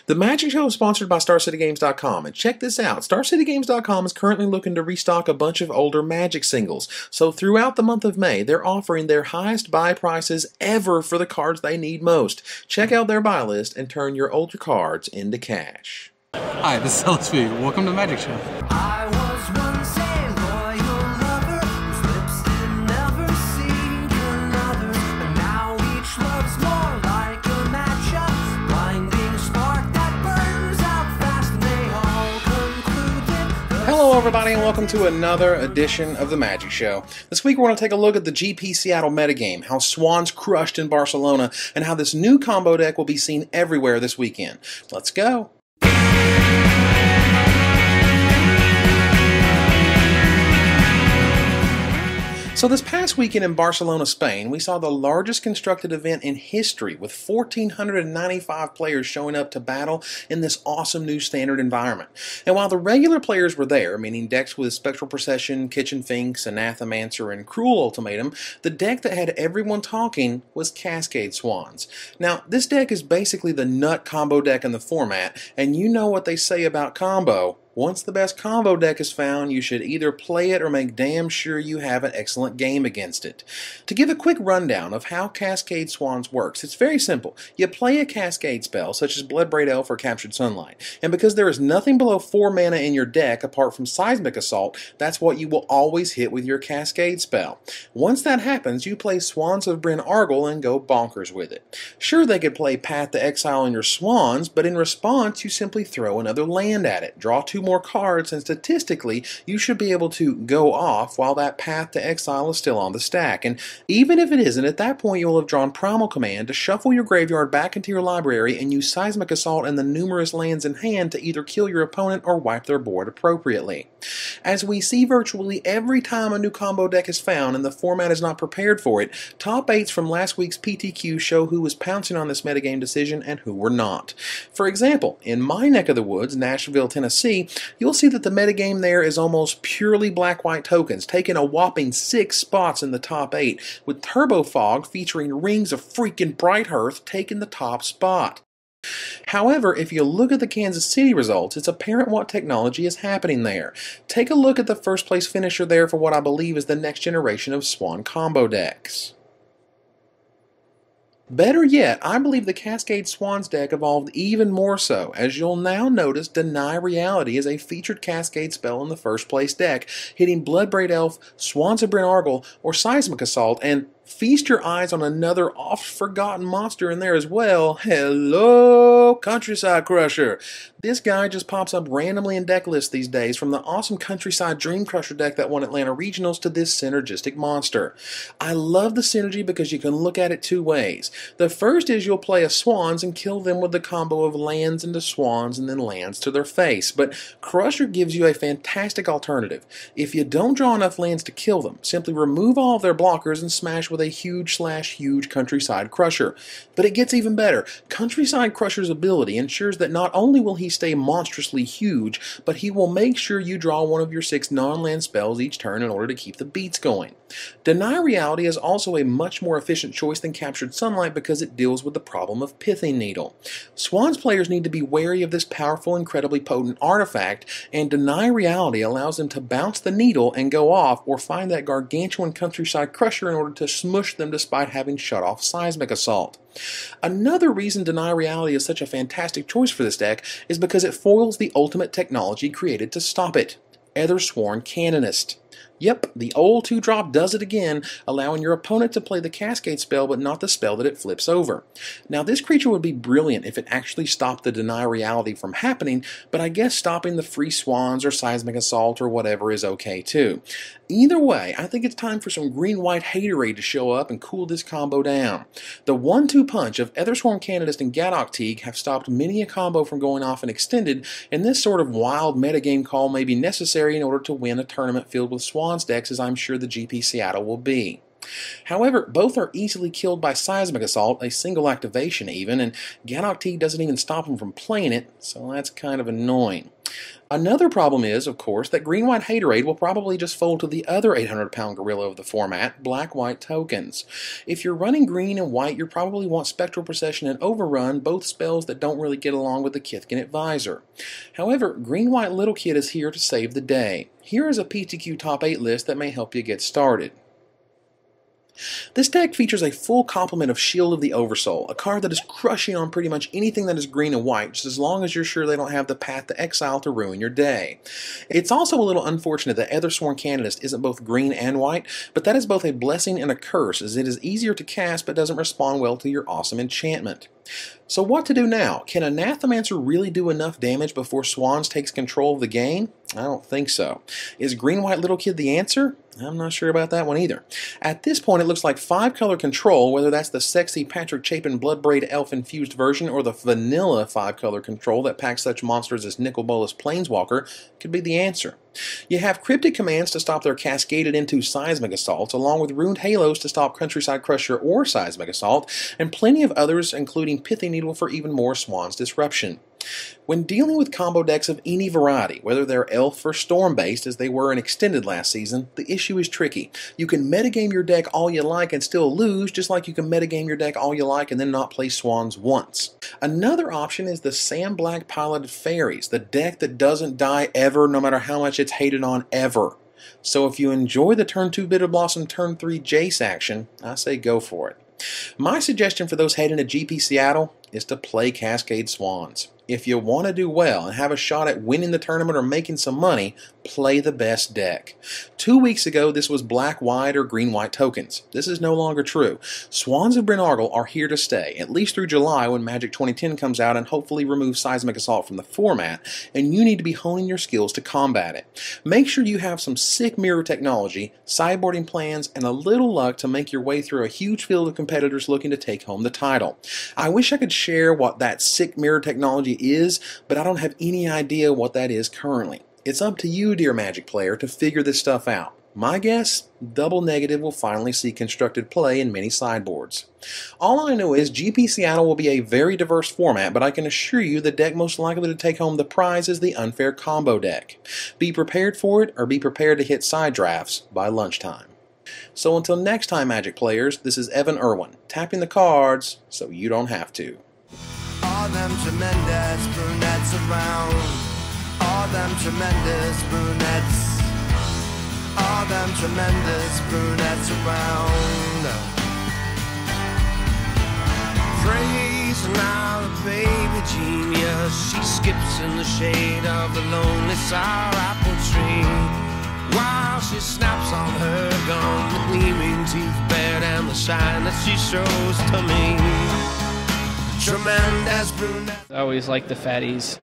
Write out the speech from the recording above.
The Magic Show is sponsored by StarCityGames.com, and check this out. StarCityGames.com is currently looking to restock a bunch of older Magic singles. So throughout the month of May, they're offering their highest buy prices ever for the cards they need most. Check out their buy list and turn your older cards into cash. Hi, this is LSV. Welcome to the Magic Show. I was once a loyal lover whose lips did never seem another, but now each loves more like a matchup, blinding spark that burns out fast, and they all conclude that. Hello everybody and welcome to another edition of the Magic Show. This week we're going to take a look at the GP Seattle metagame, how Swans crushed in Barcelona, and how this new combo deck will be seen everywhere this weekend. Let's go! So this past weekend in Barcelona, Spain, we saw the largest constructed event in history with 1,495 players showing up to battle in this awesome new standard environment. And while the regular players were there, meaning decks with Spectral Procession, Kitchen Finks, Anathemancer, and Cruel Ultimatum, the deck that had everyone talking was Cascade Swans. Now, this deck is basically the nut combo deck in the format, and you know what they say about combo. Once the best combo deck is found, you should either play it or make damn sure you have an excellent game against it. To give a quick rundown of how Cascade Swans works, it's very simple. You play a Cascade spell, such as Bloodbraid Elf or Captured Sunlight, and because there is nothing below 4 mana in your deck apart from Seismic Assault, that's what you will always hit with your Cascade spell. Once that happens, you play Swans of Bryn Argyle and go bonkers with it. Sure, they could play Path to Exile on your Swans, but in response, you simply throw another land at it, draw 2 more cards, and statistically you should be able to go off while that Path to Exile is still on the stack. And even if it isn't, at that point you'll have drawn Primal Command to shuffle your graveyard back into your library and use Seismic Assault and the numerous lands in hand to either kill your opponent or wipe their board appropriately. As we see virtually every time a new combo deck is found and the format is not prepared for it, top 8s from last week's PTQ show who was pouncing on this metagame decision and who were not. For example, in my neck of the woods, Nashville, Tennessee, you'll see that the metagame there is almost purely black-white tokens, taking a whopping 6 spots in the top 8, with Turbo Fog featuring Rings of freaking Bright Hearth taking the top spot. However, if you look at the Kansas City results, it's apparent what technology is happening there. Take a look at the first place finisher there for what I believe is the next generation of Swan combo decks. Better yet, I believe the Cascade Swans deck evolved even more so, as you'll now notice Deny Reality is a featured Cascade spell in the first place deck, hitting Bloodbraid Elf, Swans of Bryn Argyle, or Seismic Assault, and feast your eyes on another oft-forgotten monster in there as well. Hello, Countryside Crusher. This guy just pops up randomly in deck lists these days, from the awesome Countryside Dream Crusher deck that won Atlanta Regionals to this synergistic monster. I love the synergy because you can look at it 2 ways. The first is you'll play a Swans and kill them with the combo of lands into Swans and then lands to their face, but Crusher gives you a fantastic alternative. If you don't draw enough lands to kill them, simply remove all of their blockers and smash with a huge Countryside Crusher. But it gets even better. Countryside Crusher's ability ensures that not only will he stay monstrously huge, but he will make sure you draw one of your 6 non-land spells each turn in order to keep the beats going. Deny Reality is also a much more efficient choice than Captured Sunlight because it deals with the problem of Pithing Needle. Swans players need to be wary of this powerful, incredibly potent artifact, and Deny Reality allows them to bounce the needle and go off, or find that gargantuan Countryside Crusher in order to smush them despite having shut off Seismic Assault. Another reason Deny Reality is such a fantastic choice for this deck is because it foils the ultimate technology created to stop it: Ethersworn Canonist. Yep, the old 2-drop does it again, allowing your opponent to play the Cascade spell but not the spell that it flips over. Now this creature would be brilliant if it actually stopped the Deny Reality from happening, but I guess stopping the free Swans or Seismic Assault or whatever is okay too. Either way, I think it's time for some green-white haterade to show up and cool this combo down. The 1-2 punch of Ethersworn Canonist and Gadok Teague have stopped many a combo from going off and extended, and this sort of wild metagame call may be necessary in order to win a tournament filled with Swans decks, as I'm sure the GP Seattle will be. However, both are easily killed by Seismic Assault, a single activation even, and Gadok Teague doesn't even stop him from playing it, so that's kind of annoying. Another problem is, of course, that green-white haterade will probably just fold to the other 800-pound gorilla of the format, black-white tokens. If you're running green and white, you probably want Spectral Procession and Overrun, both spells that don't really get along with the Kithkin Advisor. However, green-white Little Kid is here to save the day. Here is a PTQ Top 8 list that may help you get started. This deck features a full complement of Shield of the Oversoul, a card that is crushing on pretty much anything that is green and white, just as long as you're sure they don't have the Path to Exile to ruin your day. It's also a little unfortunate that Ethersworn Canonist isn't both green and white, but that is both a blessing and a curse, as it is easier to cast but doesn't respond well to your awesome enchantment. So what to do now? Can Anathemancer really do enough damage before Swans takes control of the game? I don't think so. Is green-white Little Kid the answer? I'm not sure about that one either. At this point, it looks like 5-color control, whether that's the sexy Patrick Chapin Bloodbraid Elf-infused version or the vanilla 5-color control that packs such monsters as Nicol Bolas Planeswalker, could be the answer. You have Cryptic Commands to stop their cascaded into Seismic Assaults, along with Ruined Halos to stop Countryside Crusher or Seismic Assault, and plenty of others, including Pithy Needle for even more Swans disruption. When dealing with combo decks of any variety, whether they're Elf or Storm-based as they were in Extended last season, the issue is tricky. You can metagame your deck all you like and still lose, just like you can metagame your deck all you like and then not play Swans once. Another option is the Sam Black Piloted Fairies, the deck that doesn't die ever, no matter how much it's hated on ever. So if you enjoy the turn 2 Bitter Blossom, turn 3 Jace action, I say go for it. My suggestion for those heading to GP Seattle is to play Cascade Swans. If you want to do well and have a shot at winning the tournament or making some money, play the best deck. 2 weeks ago, this was black-white or green-white tokens. This is no longer true. Swans of Bryn Argyle are here to stay, at least through July when Magic 2010 comes out and hopefully removes Seismic Assault from the format, and you need to be honing your skills to combat it. Make sure you have some sick mirror technology, sideboarding plans, and a little luck to make your way through a huge field of competitors looking to take home the title. I wish I could share what that sick mirror technology is, but I don't have any idea what that is currently. It's up to you, dear Magic player, to figure this stuff out. My guess, Double Negative will finally see constructed play in many sideboards. All I know is GP Seattle will be a very diverse format, but I can assure you the deck most likely to take home the prize is the Unfair Combo deck. Be prepared for it, or be prepared to hit side drafts by lunchtime. So until next time, Magic players, this is Evan Irwin, tapping the cards so you don't have to. All them tremendous brunettes around. All them tremendous brunettes. All them tremendous brunettes around. Praise now the baby genius. She skips in the shade of the lonely sour apple tree, while she snaps on her gum, the gleaming teeth bared and the shine that she shows to me. Tremendous brunette. I always like the fatties.